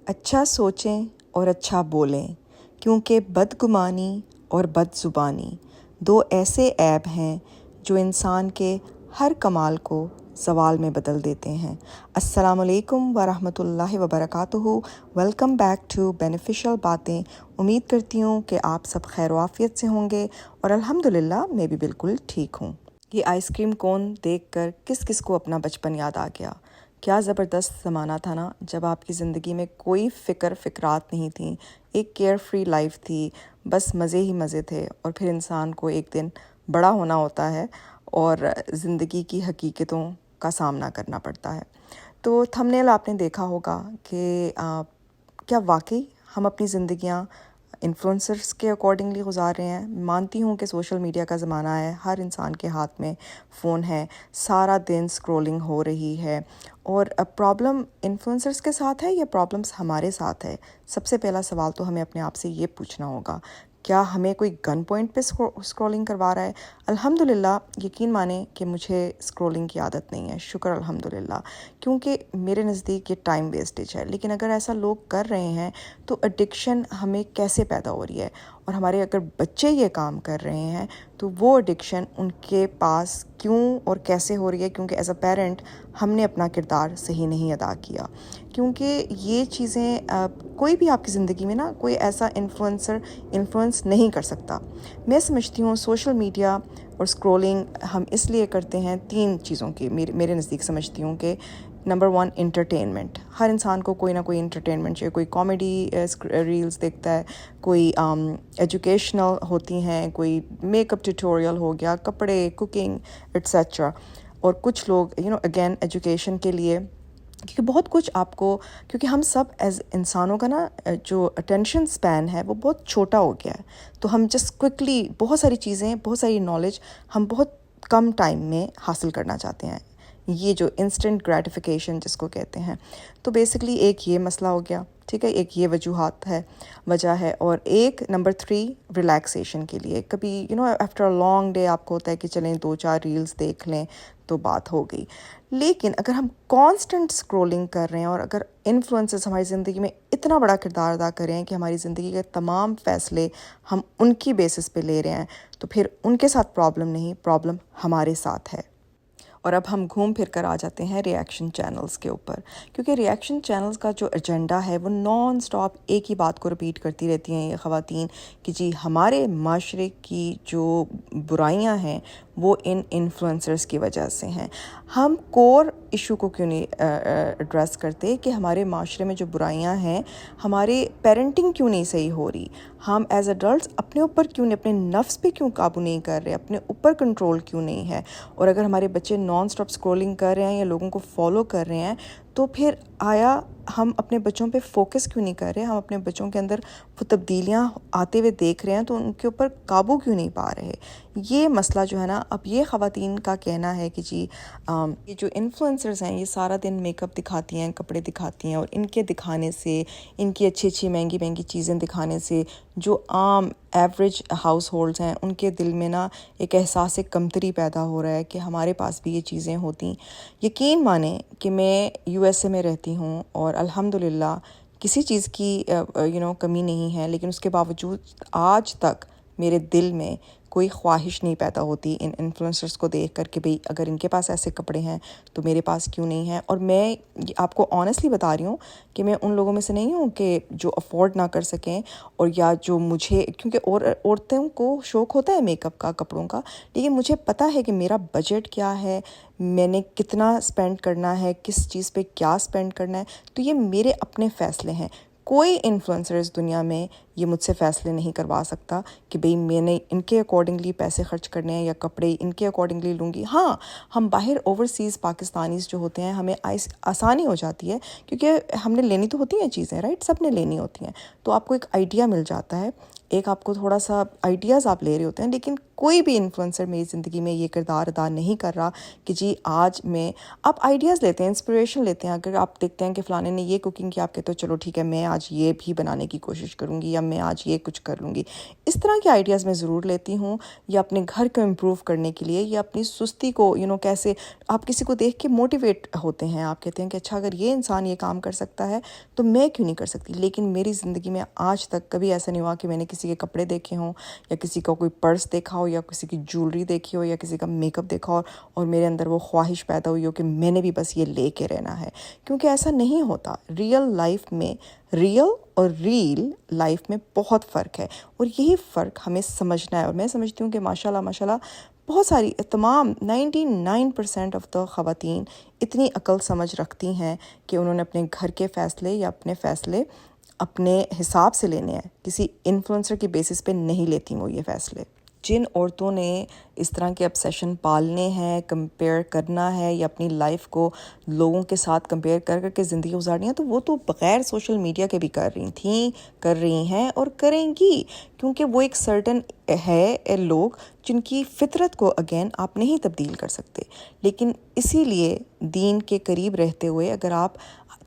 اچھا سوچیں اور اچھا بولیں، کیونکہ بدگمانی اور بدزبانی دو ایسے عیب ہیں جو انسان کے ہر کمال کو زوال میں بدل دیتے ہیں۔ السلام علیکم ورحمۃ اللہ وبرکاتہ۔ ویلکم بیک ٹو بینیفیشل باتیں۔ امید کرتی ہوں کہ آپ سب خیر و عافیت سے ہوں گے، اور الحمدللہ میں بھی بالکل ٹھیک ہوں۔ یہ آئس کریم کون دیکھ کر کس کس کو اپنا بچپن یاد آ گیا؟ کیا زبردست زمانہ تھا نا، جب آپ کی زندگی میں کوئی فکرات نہیں تھیں، ایک کیئر فری لائف تھی، بس مزے ہی مزے تھے۔ اور پھر انسان کو ایک دن بڑا ہونا ہوتا ہے اور زندگی کی حقیقتوں کا سامنا کرنا پڑتا ہے۔ تو تھمبنیل آپ نے دیکھا ہوگا کہ کیا واقعی ہم اپنی زندگیاں انفلوئنسرز کے اکارڈنگلی گزار رہے ہیں؟ مانتی ہوں کہ سوشل میڈیا کا زمانہ ہے، ہر انسان کے ہاتھ میں فون ہے، سارا دن سکرولنگ ہو رہی ہے۔ اور پرابلم انفلوئنسرز کے ساتھ ہے یا پرابلمس ہمارے ساتھ ہے؟ سب سے پہلا سوال تو ہمیں اپنے آپ سے یہ پوچھنا ہوگا، کیا ہمیں کوئی گن پوائنٹ پہ سکرولنگ کروا رہا ہے؟ الحمدللہ یقین مانیں کہ مجھے سکرولنگ کی عادت نہیں ہے، شکر الحمدللہ، کیونکہ میرے نزدیک یہ ٹائم ویسٹیج ہے۔ لیکن اگر ایسا لوگ کر رہے ہیں تو ایڈکشن ہمیں کیسے پیدا ہو رہی ہے؟ اور ہمارے اگر بچے یہ کام کر رہے ہیں تو وہ ایڈکشن ان کے پاس کیوں اور کیسے ہو رہی ہے؟ کیونکہ ایز اے پیرنٹ ہم نے اپنا کردار صحیح نہیں ادا کیا۔ کیونکہ یہ چیزیں کوئی بھی آپ کی زندگی میں نا کوئی ایسا انفلوئنسر انفلوئنس نہیں کر سکتا۔ میں سمجھتی ہوں سوشل میڈیا اور سکرولنگ ہم اس لیے کرتے ہیں تین چیزوں کی، میرے نزدیک سمجھتی ہوں کہ نمبر 1 انٹرٹینمنٹ۔ ہر انسان کو کوئی نہ کوئی انٹرٹینمنٹ چاہیے، کوئی کامیڈی ریلز دیکھتا ہے، کوئی ایجوکیشنل ہوتی ہیں، کوئی میک اپ ٹیوٹوریل ہو گیا، کپڑے، کوکنگ ایٹسیٹرا۔ اور کچھ لوگ اگین ایجوکیشن کے لیے، کیونکہ بہت کچھ آپ کو، کیونکہ ہم سب ایز انسانوں کا نا جو اٹینشن سپین ہے وہ بہت چھوٹا ہو گیا ہے، تو ہم جسٹ کوئکلی بہت ساری چیزیں، بہت ساری نالج ہم بہت کم ٹائم میں حاصل کرنا چاہتے ہیں، یہ جو انسٹنٹ گریٹیفیکیشن جس کو کہتے ہیں۔ تو بیسکلی ایک یہ مسئلہ ہو گیا، ٹھیک ہے، ایک یہ وجہ ہے۔ اور ایک نمبر 3 ریلیکسیشن کے لیے، کبھی آفٹر اے لانگ ڈے آپ کو ہوتا ہے کہ چلیں 2-4 ریلز دیکھ لیں تو بات ہو گئی۔ لیکن اگر ہم کانسٹنٹ سکرولنگ کر رہے ہیں اور اگر انفلوئنسرز ہماری زندگی میں اتنا بڑا کردار ادا کر رہے ہیں کہ ہماری زندگی کے تمام فیصلے ہم ان کی بیسس پہ لے رہے ہیں، تو پھر ان کے ساتھ پرابلم نہیں، پرابلم ہمارے ساتھ ہے۔ اور اب ہم گھوم پھر کر آ جاتے ہیں ریئیکشن چینلز کے اوپر، کیونکہ ریئیکشن چینلز کا جو ایجنڈا ہے وہ نان سٹاپ ایک ہی بات کو رپیٹ کرتی رہتی ہیں یہ خواتین، کہ جی ہمارے معاشرے کی جو برائیاں ہیں وہ ان انفلوئنسرز کی وجہ سے ہیں۔ ہم کور ایشو کو کیوں نہیں ایڈریس کرتے کہ ہمارے معاشرے میں جو برائیاں ہیں، ہمارے پیرنٹنگ کیوں نہیں صحیح ہو رہی؟ ہم ایز ایڈلٹس اپنے اوپر کیوں نہیں، اپنے نفس پہ کیوں قابو نہیں کر رہے، اپنے اوپر کنٹرول کیوں نہیں ہے؟ اور اگر ہمارے بچے نان سٹاپ سکرولنگ کر رہے ہیں یا لوگوں کو فالو کر رہے ہیں، تو پھر آیا ہم اپنے بچوں پہ فوکس کیوں نہیں کر رہے؟ ہم اپنے بچوں کے اندر وہ تبدیلیاں آتے ہوئے دیکھ رہے ہیں تو ان کے اوپر قابو کیوں نہیں پا رہے؟ یہ مسئلہ جو ہے نا، اب یہ خواتین کا کہنا ہے کہ جی یہ جو انفلوئنسرز ہیں یہ سارا دن میک اپ دکھاتی ہیں، کپڑے دکھاتی ہیں، اور ان کے دکھانے سے، ان کی اچھی مہنگی چیزیں دکھانے سے جو عام ایوریج ہاؤس ہولڈز ہیں ان کے دل میں نا ایک احساس کمتری پیدا ہو رہا ہے کہ ہمارے پاس بھی یہ چیزیں ہوتی۔ یقین مانیں کہ میں USA میں رہتی ہوں اور الحمدللہ کسی چیز کی کمی نہیں ہے، لیکن اس کے باوجود آج تک میرے دل میں کوئی خواہش نہیں پیدا ہوتی ان انفلوئنسرز کو دیکھ کر کہ بھئی اگر ان کے پاس ایسے کپڑے ہیں تو میرے پاس کیوں نہیں ہیں۔ اور میں آپ کو آنیسٹلی بتا رہی ہوں کہ میں ان لوگوں میں سے نہیں ہوں کہ جو افورڈ نہ کر سکیں، اور یا جو مجھے، کیونکہ عورتوں کو شوق ہوتا ہے میک اپ کا، کپڑوں کا، لیکن مجھے پتہ ہے کہ میرا بجٹ کیا ہے، میں نے کتنا سپینڈ کرنا ہے، کس چیز پہ کیا سپینڈ کرنا ہے، تو یہ میرے اپنے فیصلے ہیں۔ کوئی انفلوئنسر اس دنیا میں یہ مجھ سے فیصلے نہیں کروا سکتا کہ بھئی میں نے ان کے اکارڈنگلی پیسے خرچ کرنے ہیں یا کپڑے ان کے اکارڈنگلی لوں گی۔ ہاں، ہم باہر اوورسیز پاکستانیز جو ہوتے ہیں ہمیں آسانی ہو جاتی ہے، کیونکہ ہم نے لینی تو ہوتی ہیں چیزیں، رائٹ، سب نے لینی ہوتی ہیں، تو آپ کو ایک آئیڈیا مل جاتا ہے، ایک آپ کو تھوڑا سا آئیڈیاز آپ لے رہے ہوتے ہیں۔ لیکن کوئی بھی انفلوئنسر میری زندگی میں یہ کردار ادا نہیں کر رہا کہ جی آج میں، آپ آئیڈیاز لیتے ہیں، انسپریشن لیتے ہیں، اگر آپ دیکھتے ہیں کہ فلانے نے یہ کوکنگ کیا، آپ کہتے ہو چلو ٹھیک ہے میں آج یہ بھی بنانے کی کوشش کروں گی یا میں آج یہ کچھ کر لوں گی. اس طرح کے آئیڈیاز میں ضرور لیتی ہوں, یا اپنے گھر کو امپروو کرنے کے لیے, یا اپنی سستی کو کیسے آپ کسی کو دیکھ کے موٹیویٹ ہوتے ہیں, آپ کہتے ہیں کہ اچھا اگر یہ انسان یہ کام کر سکتا ہے تو میں کیوں نہیں کر سکتی. لیکن میری زندگی میں آج تک کبھی ایسا نہیں ہوا کہ میں نے کسی کے کپڑے دیکھے ہوں, یا کسی کا کوئی پرس دیکھا ہو, یا کسی کی جولری دیکھی ہو, یا کسی کا میک اپ دیکھا ہو اور میرے اندر وہ خواہش پیدا ہوئی ہو کہ میں نے بھی بس یہ لے کے رہنا ہے, کیونکہ ایسا نہیں ہوتا. ریئل لائف میں ریئل اور ریل لائف میں بہت فرق ہے, اور یہی فرق ہمیں سمجھنا ہے. اور میں سمجھتی ہوں کہ ماشاءاللہ بہت ساری تمام 99% آف دا خواتین اتنی عقل سمجھ رکھتی ہیں کہ انہوں نے اپنے گھر کے فیصلے یا اپنے فیصلے اپنے حساب سے لینے ہیں, کسی انفلوئنسر کی بیسس پہ نہیں لیتی وہ یہ فیصلے. جن عورتوں نے اس طرح کے obsession پالنے ہیں, کمپیئر کرنا ہے, یا اپنی لائف کو لوگوں کے ساتھ کمپیئر کر کے زندگی گزارنی ہے, تو وہ تو بغیر سوشل میڈیا کے بھی کر رہی تھیں, کر رہی ہیں اور کریں گی, کیونکہ وہ ایک سرٹن ہے لوگ جن کی فطرت کو اگین آپ نہیں تبدیل کر سکتے. لیکن اسی لیے دین کے قریب رہتے ہوئے اگر آپ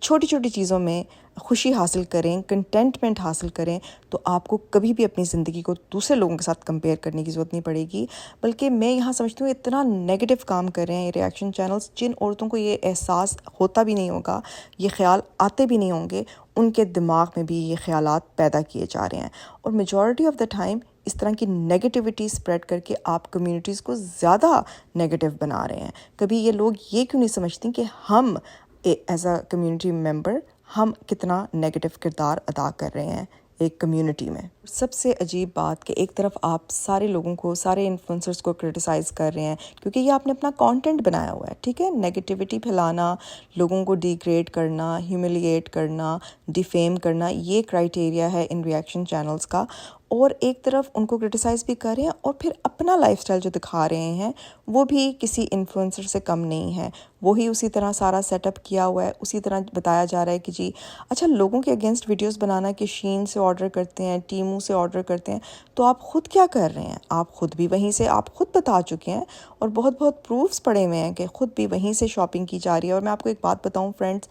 چھوٹی چھوٹی چیزوں میں خوشی حاصل کریں, کنٹینٹمنٹ حاصل کریں, تو آپ کو کبھی بھی اپنی زندگی کو دوسرے لوگوں کے ساتھ کمپیئر کرنے کی ضرورت نہیں پڑے گی. بلکہ میں یہاں سمجھتی ہوں اتنا نیگیٹو کام کر رہے ہیں یہ ریاکشن چینلز, جن عورتوں کو یہ احساس ہوتا بھی نہیں ہوگا, یہ خیال آتے بھی نہیں ہوں گے, ان کے دماغ میں بھی یہ خیالات پیدا کیے جا رہے ہیں. اور میجورٹی آف دا ٹائم اس طرح کی نیگیٹیوٹی سپریڈ کر کے آپ کمیونٹیز کو زیادہ نیگیٹو بنا رہے ہیں. کبھی یہ لوگ یہ کیوں نہیں سمجھتے کہ ہم ایز اے کمیونٹی ممبر ہم کتنا نیگیٹو کردار ادا کر رہے ہیں ایک کمیونٹی میں. سب سے عجیب بات کہ ایک طرف آپ سارے لوگوں کو, سارے انفلوئنسرز کو کرٹیسائز کر رہے ہیں کیونکہ یہ آپ نے اپنا کانٹینٹ بنایا ہوا ہے, ٹھیک ہے, نیگیٹیوٹی پھیلانا, لوگوں کو ڈیگریڈ کرنا, ہیوملیٹ کرنا, ڈیفیم کرنا, یہ کرائٹیریا ہے ان ریاکشن چینلز کا. اور ایک طرف ان کو کرٹیسائز بھی کر رہے ہیں, اور پھر اپنا لائف سٹائل جو دکھا رہے ہیں وہ بھی کسی انفلوئنسر سے کم نہیں ہے. وہی اسی طرح سارا سیٹ اپ کیا ہوا ہے, اسی طرح بتایا جا رہا ہے کہ جی اچھا لوگوں کے اگینسٹ ویڈیوز بنانا کہ شین سے آرڈر کرتے ہیں, ٹیمو سے آرڈر کرتے ہیں, تو آپ خود کیا کر رہے ہیں؟ آپ خود بھی وہیں سے, آپ خود بتا چکے ہیں اور بہت پروفس پڑے ہوئے ہیں کہ خود بھی وہیں سے شاپنگ کی جا رہی ہے. اور میں آپ کو ایک بات بتاؤں فرینڈز,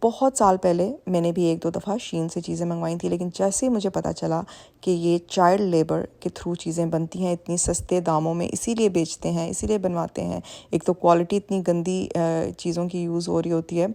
بہت سال پہلے میں نے بھی 1-2 دفعہ شین سے چیزیں منگوائی تھیں, لیکن جیسے مجھے پتہ چلا کہ یہ چائلڈ لیبر کے تھرو چیزیں بنتی ہیں اتنی سستے داموں میں, اسی لیے بیچتے ہیں, اسی لیے بنواتے ہیں. ایک تو کوالٹی اتنی گندی چیزوں کی یوز ہو رہی ہوتی ہے,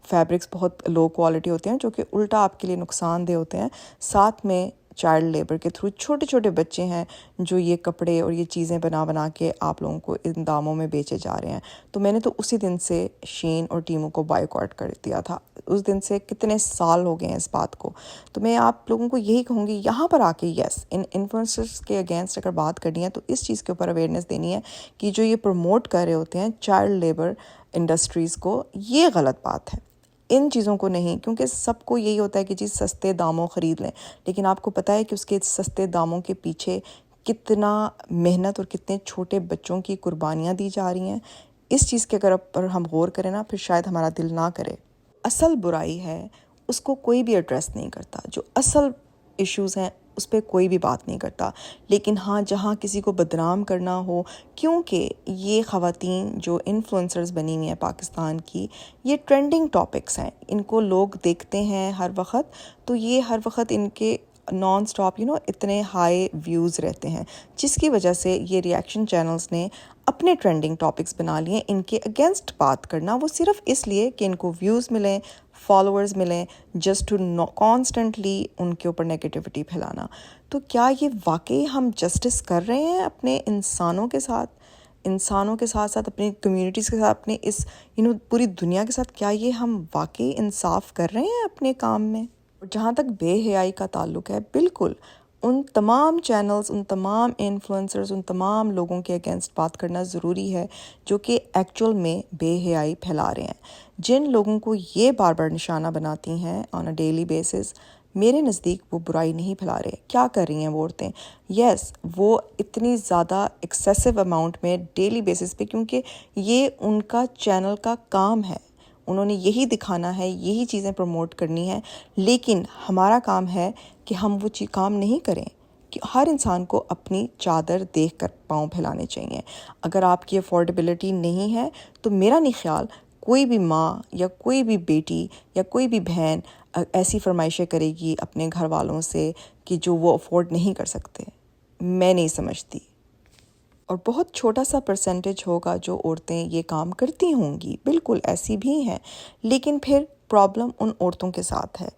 فیبرکس بہت لو کوالٹی ہوتے ہیں جو کہ الٹا آپ کے لیے نقصان دہ ہوتے ہیں. ساتھ میں چائلڈ لیبر کے تھرو چھوٹے چھوٹے بچے ہیں جو یہ کپڑے اور یہ چیزیں بنا کے آپ لوگوں کو ان داموں میں بیچے جا رہے ہیں. تو میں نے تو اسی دن سے شین اور ٹیمو کو بائیکاٹ کر دیا تھا. اس دن سے کتنے سال ہو گئے ہیں اس بات کو. تو میں آپ لوگوں کو یہی کہوں گی یہاں پر آ کے یس ان انفلوئنسرز کے اگینسٹ اگر بات کرنی ہے تو اس چیز کے اوپر اویئرنیس دینی ہے کہ جو یہ پروموٹ کر رہے ہوتے ہیں چائلڈ لیبر انڈسٹریز کو, یہ غلط بات ہے. ان چیزوں کو نہیں, کیونکہ سب کو یہی ہوتا ہے کہ جی سستے داموں خرید لیں, لیکن آپ کو پتہ ہے کہ اس کے سستے داموں کے پیچھے کتنا محنت اور کتنے چھوٹے بچوں کی قربانیاں دی جا رہی ہیں. اس چیز کے اگر پر ہم غور کریں نا, پھر شاید ہمارا دل نہ کرے. اصل برائی ہے اس کو کوئی بھی ایڈریس نہیں کرتا, جو اصل ایشوز ہیں اس پہ کوئی بھی بات نہیں کرتا. لیکن ہاں جہاں کسی کو بدنام کرنا ہو, کیونکہ یہ خواتین جو انفلوئنسرز بنی ہوئی ہیں پاکستان کی, یہ ٹرینڈنگ ٹاپکس ہیں, ان کو لوگ دیکھتے ہیں ہر وقت, تو یہ ہر وقت ان کے نان سٹاپ اتنے ہائی ویوز رہتے ہیں, جس کی وجہ سے یہ ریاکشن چینلز نے اپنے ٹرینڈنگ ٹاپکس بنا لیے ان کے اگینسٹ بات کرنا, وہ صرف اس لیے کہ ان کو ویوز ملیں, فالوورز ملیں, جسٹ ٹو کانسٹنٹلی ان کے اوپر نیگیٹیوٹی پھیلانا. تو کیا یہ واقعی ہم جسٹس کر رہے ہیں اپنے انسانوں کے ساتھ ساتھ اپنی کمیونٹیز کے ساتھ, اپنے اس پوری دنیا کے ساتھ, کیا یہ ہم واقعی انصاف کر رہے ہیں اپنے کام میں؟ اور جہاں تک بے حیائی کا تعلق ہے, بالکل ان تمام چینلز, ان تمام انفلوئنسرز, ان تمام لوگوں کے اگینسٹ بات کرنا ضروری ہے جو کہ ایکچول میں بے حیائی پھیلا رہے ہیں. جن لوگوں کو یہ بار بار نشانہ بناتی ہیں آن اے ڈیلی بیسس, میرے نزدیک وہ برائی نہیں پھیلا رہے. کیا کر رہی ہیں وہ عورتیں؟ یس, وہ اتنی زیادہ ایکسیسو اماؤنٹ میں ڈیلی بیسس پہ, کیونکہ یہ ان کا چینل کا کام ہے, انہوں نے یہی دکھانا ہے, یہی چیزیں پروموٹ کرنی ہے. لیکن ہمارا کام ہے کہ ہم وہ کام نہیں کریں, کہ ہر انسان کو اپنی چادر دیکھ کر پاؤں پھیلانے چاہیے. اگر آپ کی افورڈیبلٹی نہیں ہے تو میرا نہیں خیال کوئی بھی ماں یا کوئی بھی بیٹی یا کوئی بھی بہن ایسی فرمائشیں کرے گی اپنے گھر والوں سے کہ جو وہ افورڈ نہیں کر سکتے؟ میں نہیں سمجھتی. اور بہت چھوٹا سا پرسنٹیج ہوگا جو عورتیں یہ کام کرتی ہوں گی، بالکل ایسی بھی ہیں، لیکن پھر پرابلم ان عورتوں کے ساتھ ہے،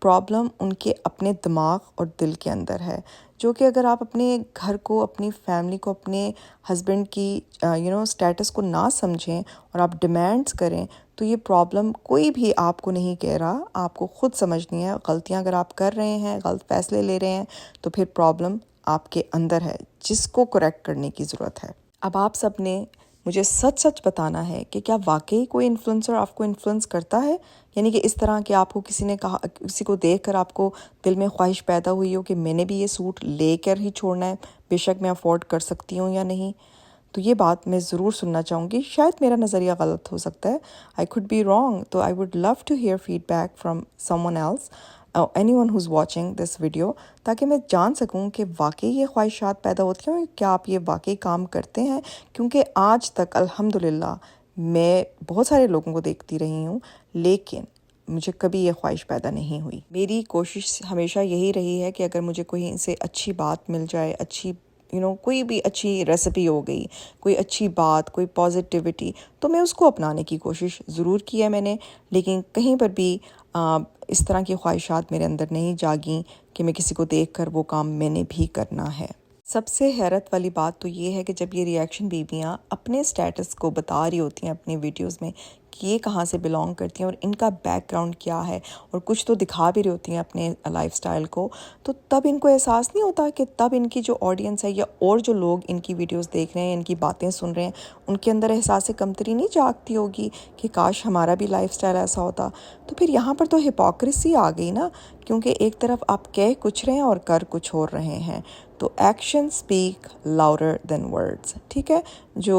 پرابلم ان کے اپنے دماغ اور دل کے اندر ہے، جو کہ اگر آپ اپنے گھر کو، اپنی فیملی کو، اپنے ہسبینڈ کی اسٹیٹس کو نہ سمجھیں اور آپ ڈیمانڈس کریں تو یہ پرابلم کوئی بھی آپ کو نہیں کہہ رہا، آپ کو خود سمجھنی ہے. غلطیاں اگر آپ کر رہے ہیں، غلط فیصلے لے رہے ہیں تو پھر پرابلم آپ کے اندر ہے جس کو کریکٹ کرنے کی ضرورت ہے. اب آپ سب نے مجھے سچ سچ بتانا ہے کہ کیا واقعی کوئی انفلوئنسر آپ کو انفلوئنس کرتا ہے؟ یعنی کہ اس طرح کہ آپ کو کسی نے کہا، کسی کو دیکھ کر آپ کو دل میں خواہش پیدا ہوئی ہو کہ میں نے بھی یہ سوٹ لے کر ہی چھوڑنا ہے، بے شک میں افورڈ کر سکتی ہوں یا نہیں. تو یہ بات میں ضرور سننا چاہوں گی. شاید میرا نظریہ غلط ہو سکتا ہے، آئی کوڈ بی رانگ. تو I would love to hear feedback from someone else, anyone who's watching this video, تاکہ میں جان سکوں کہ واقعی یہ خواہشات پیدا ہوتی ہیں، کیا آپ یہ واقعی کام کرتے ہیں. کیونکہ آج تک الحمدللہ میں بہت سارے لوگوں کو دیکھتی رہی ہوں، لیکن مجھے کبھی یہ خواہش پیدا نہیں ہوئی. میری کوشش ہمیشہ یہی رہی ہے کہ اگر مجھے کوئی سے اچھی بات مل جائے، اچھی کوئی بھی اچھی ریسیپی ہو گئی، کوئی اچھی بات، کوئی پازیٹیوٹی، تو میں اس کو اپنانے کی کوشش ضرور کی ہے میں نے. لیکن کہیں پر بھی اس طرح کی خواہشات میرے اندر نہیں جاگیں کہ میں کسی کو دیکھ کر وہ کام میں نے بھی کرنا ہے. سب سے حیرت والی بات تو یہ ہے کہ جب یہ ریئیکشن بیویاں اپنے سٹیٹس کو بتا رہی ہوتی ہیں اپنی ویڈیوز میں کہ یہ کہاں سے بلانگ کرتی ہیں اور ان کا بیک گراؤنڈ کیا ہے، اور کچھ تو دکھا بھی رہی ہوتی ہیں اپنے لائف سٹائل کو، تو تب ان کو احساس نہیں ہوتا کہ تب ان کی جو آڈینس ہے یا اور جو لوگ ان کی ویڈیوز دیکھ رہے ہیں، ان کی باتیں سن رہے ہیں، ان کے اندر احساس کمتری نہیں جاگتی ہوگی کہ کاش ہمارا بھی لائف سٹائل ایسا ہوتا. تو پھر یہاں پر تو ہپوکریسی آ گئی نا، کیونکہ ایک طرف آپ کہہ کچھ رہے ہیں اور کر کچھ اور رہے ہیں. تو action speak louder than words. ٹھیک ہے، جو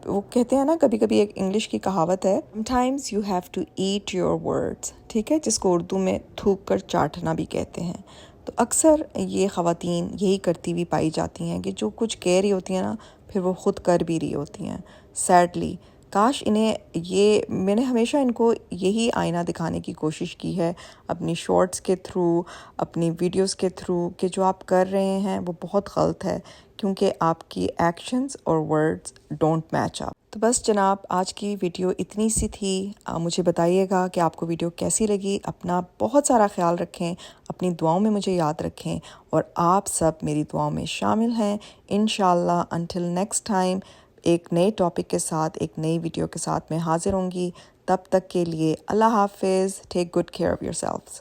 وہ کہتے ہیں نا، کبھی کبھی ایک انگلش کی کہاوت ہے، sometimes you have to eat your words. ٹھیک ہے، جس کو اردو میں تھوک کر چاٹنا بھی کہتے ہیں. تو اکثر یہ خواتین یہی کرتی ہوئی پائی جاتی ہیں کہ جو کچھ کہہ رہی ہوتی ہیں نا، پھر وہ خود کر بھی رہی ہوتی ہیں. سیڈلی کاش میں نے ہمیشہ ان کو یہی آئینہ دکھانے کی کوشش کی ہے اپنی شارٹس کے تھرو، اپنی ویڈیوز کے تھرو، کہ جو آپ کر رہے ہیں وہ بہت غلط ہے، کیونکہ آپ کی ایکشنز اور ورڈز ڈونٹ میچ اپ. تو بس جناب، آج کی ویڈیو اتنی سی تھی. مجھے بتائیے گا کہ آپ کو ویڈیو کیسی لگی. اپنا بہت سارا خیال رکھیں، اپنی دعاؤں میں مجھے یاد رکھیں، اور آپ سب میری دعاؤں میں شامل ہیں انشاءاللہ. انٹل نیکسٹ ٹائم ایک نئے ٹاپک کے ساتھ، ایک نئی ویڈیو کے ساتھ میں حاضر ہوں گی. تب تک کے لیے اللہ حافظ. Take good care of your سیلفز.